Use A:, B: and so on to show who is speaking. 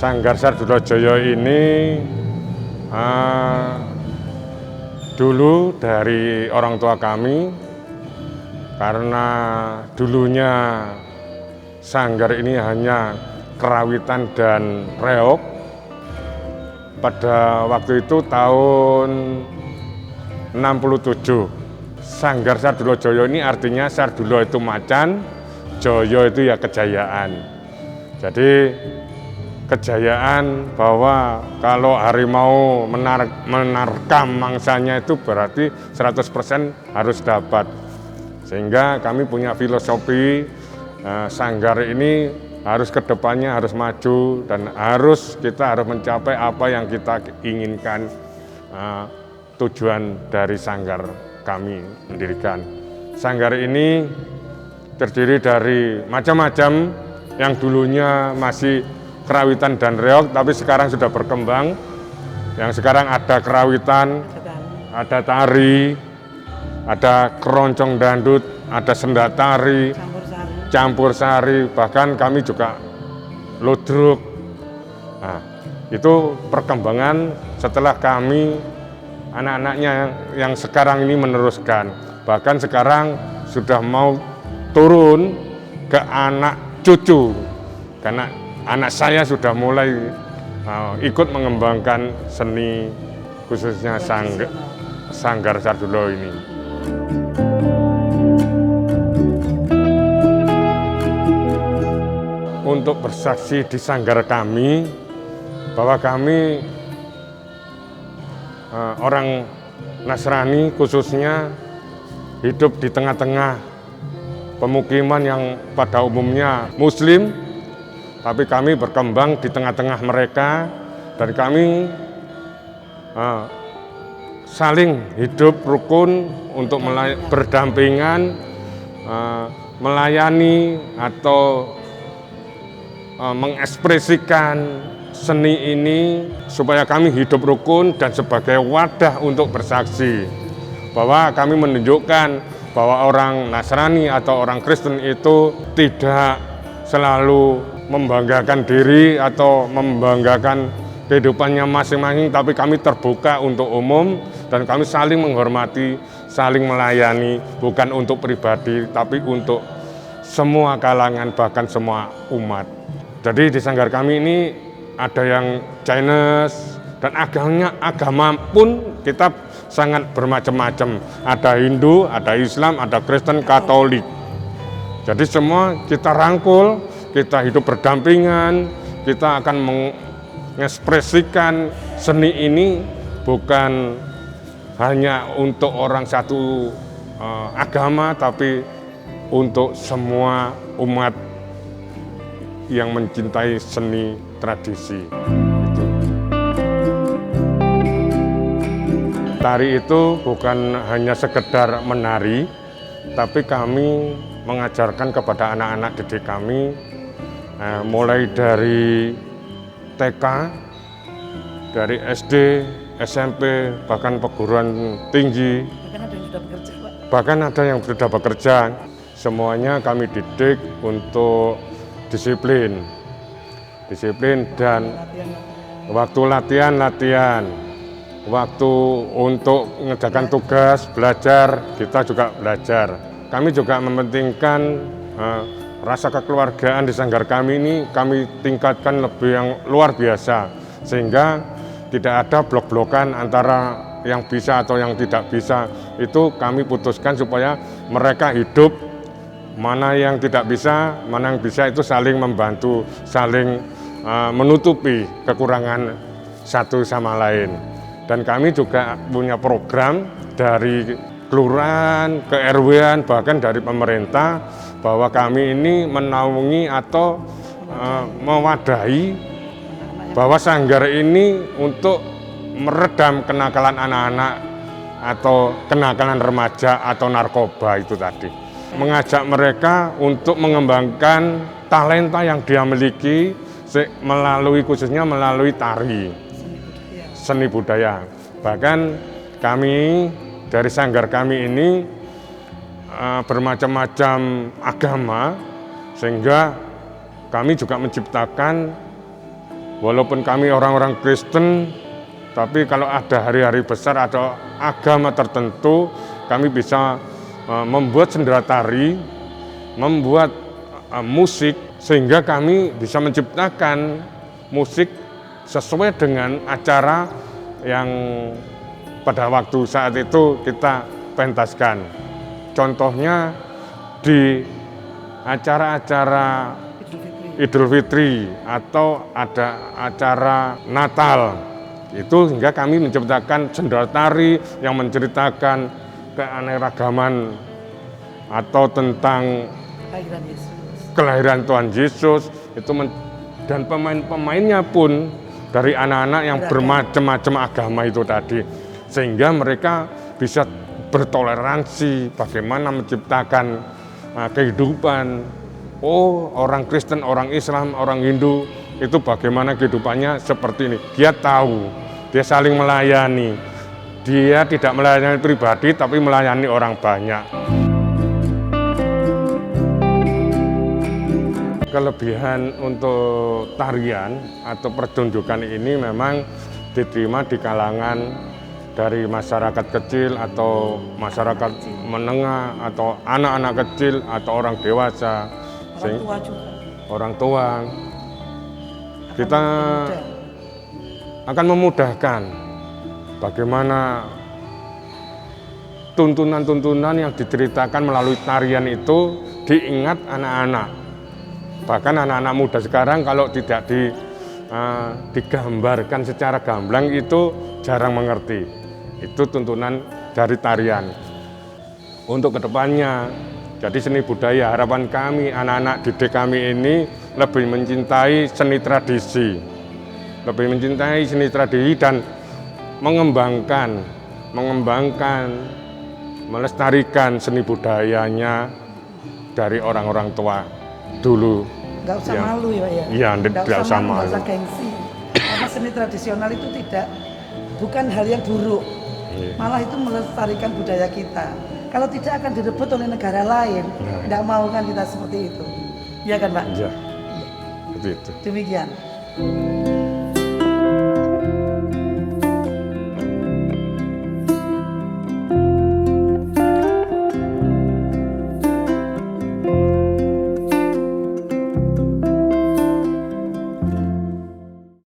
A: Sanggar Sardulajaya ini dulu dari orang tua kami, karena dulunya sanggar ini hanya kerawitan dan reog. Pada waktu itu tahun 67, Sanggar Sardulajaya ini artinya Sardula itu macan, Jaya itu ya kejayaan. Jadi kejayaan bahwa kalau harimau menerkam mangsanya itu berarti 100% harus dapat. Sehingga kami punya filosofi sanggar ini harus kedepannya harus maju dan kita harus mencapai apa yang kita inginkan. Tujuan dari sanggar kami mendirikan. Sanggar ini terdiri dari macam-macam yang dulunya masih kerawitan dan reog, tapi sekarang sudah berkembang. Yang sekarang ada kerawitan, ada tari, ada keroncong dandut, ada senda tari, campur sari, bahkan kami juga ludruk. Nah, itu perkembangan setelah kami anak-anaknya yang sekarang ini meneruskan. Bahkan sekarang sudah mau turun ke anak cucu, karena anak saya sudah mulai ikut mengembangkan seni khususnya Sanggar Sardula ini. Untuk bersaksi di sanggar kami bahwa kami orang Nasrani khususnya hidup di tengah-tengah pemukiman yang pada umumnya Muslim, tapi kami berkembang di tengah-tengah mereka dan kami saling hidup rukun untuk berdampingan, melayani atau mengekspresikan seni ini supaya kami hidup rukun dan sebagai wadah untuk bersaksi bahwa kami menunjukkan bahwa orang Nasrani atau orang Kristen itu tidak selalu membanggakan diri atau membanggakan kehidupannya masing-masing, tapi kami terbuka untuk umum dan kami saling menghormati, saling melayani, bukan untuk pribadi, tapi untuk semua kalangan, bahkan semua umat. Jadi di sanggar kami ini ada yang Chinese dan agama pun kita sangat bermacam-macam. Ada Hindu, ada Islam, ada Kristen, Katolik. Jadi semua kita rangkul, kita hidup berdampingan, kita akan mengekspresikan seni ini bukan hanya untuk orang satu agama, tapi untuk semua umat yang mencintai seni tradisi. Tari itu bukan hanya sekedar menari, tapi kami mengajarkan kepada anak-anak didik kami mulai dari TK, dari SD, SMP, bahkan perguruan tinggi. Bahkan ada yang sudah bekerja. Semuanya kami didik untuk disiplin dan waktu latihan, waktu untuk mengerjakan tugas, belajar, kita juga belajar. Kami juga mementingkan rasa kekeluargaan di sanggar kami ini kami tingkatkan lebih yang luar biasa, sehingga tidak ada blok-blokan antara yang bisa atau yang tidak bisa. Itu kami putuskan supaya mereka hidup, mana yang tidak bisa, mana yang bisa, itu saling membantu, saling menutupi kekurangan satu sama lain. Dan kami juga punya program dari kelurahan, ke RW-an, bahkan dari pemerintah, bahwa kami ini menaungi atau mewadahi bahwa sanggar ini untuk meredam kenakalan anak-anak atau kenakalan remaja atau narkoba itu tadi. Mengajak mereka untuk mengembangkan talenta yang dia miliki khususnya melalui tari, seni budaya. Bahkan kami dari sanggar kami ini bermacam-macam agama, sehingga kami juga menciptakan, walaupun kami orang-orang Kristen, tapi kalau ada hari-hari besar atau agama tertentu, kami bisa membuat sendera tari, membuat musik, sehingga kami bisa menciptakan musik sesuai dengan acara yang pada waktu saat itu kita pentaskan. Contohnya di acara-acara Idul Fitri atau ada acara Natal, itu hingga kami menciptakan sendera tari yang menceritakan keanekaragaman atau tentang kelahiran Tuhan Yesus itu, dan pemain-pemainnya pun dari anak-anak yang bermacam-macam agama itu tadi, sehingga mereka bisa bertoleransi bagaimana menciptakan kehidupan. Oh, orang Kristen, orang Islam, orang Hindu itu bagaimana kehidupannya seperti ini. Dia tahu, dia saling melayani. Dia tidak melayani pribadi tapi melayani orang banyak. Kelebihan untuk tarian atau pertunjukan ini memang diterima di kalangan dari masyarakat kecil atau masyarakat menengah atau anak-anak kecil atau orang dewasa,
B: orang tua juga.
A: Orang tua. Kita akan memudahkan bagaimana tuntunan-tuntunan yang diceritakan melalui tarian itu diingat anak-anak. Bahkan anak-anak muda sekarang kalau tidak digambarkan secara gamblang itu jarang mengerti. Itu tuntunan dari tarian. Untuk kedepannya, jadi seni budaya, harapan kami anak-anak didik kami ini lebih mencintai seni tradisi. Lebih mencintai seni tradisi dan mengembangkan, melestarikan seni budayanya dari orang-orang tua dulu.
B: Nggak usah malu ya, ya.
A: Iya, tidak usah malu.
B: Nggak usah gengsi. Karena seni tradisional itu bukan hal yang buruk. Malah itu melestarikan budaya kita. Kalau tidak akan direbut oleh negara lain, tidak mau kan kita seperti itu. Iya kan, Pak?
A: Iya, seperti itu.
B: Demikian.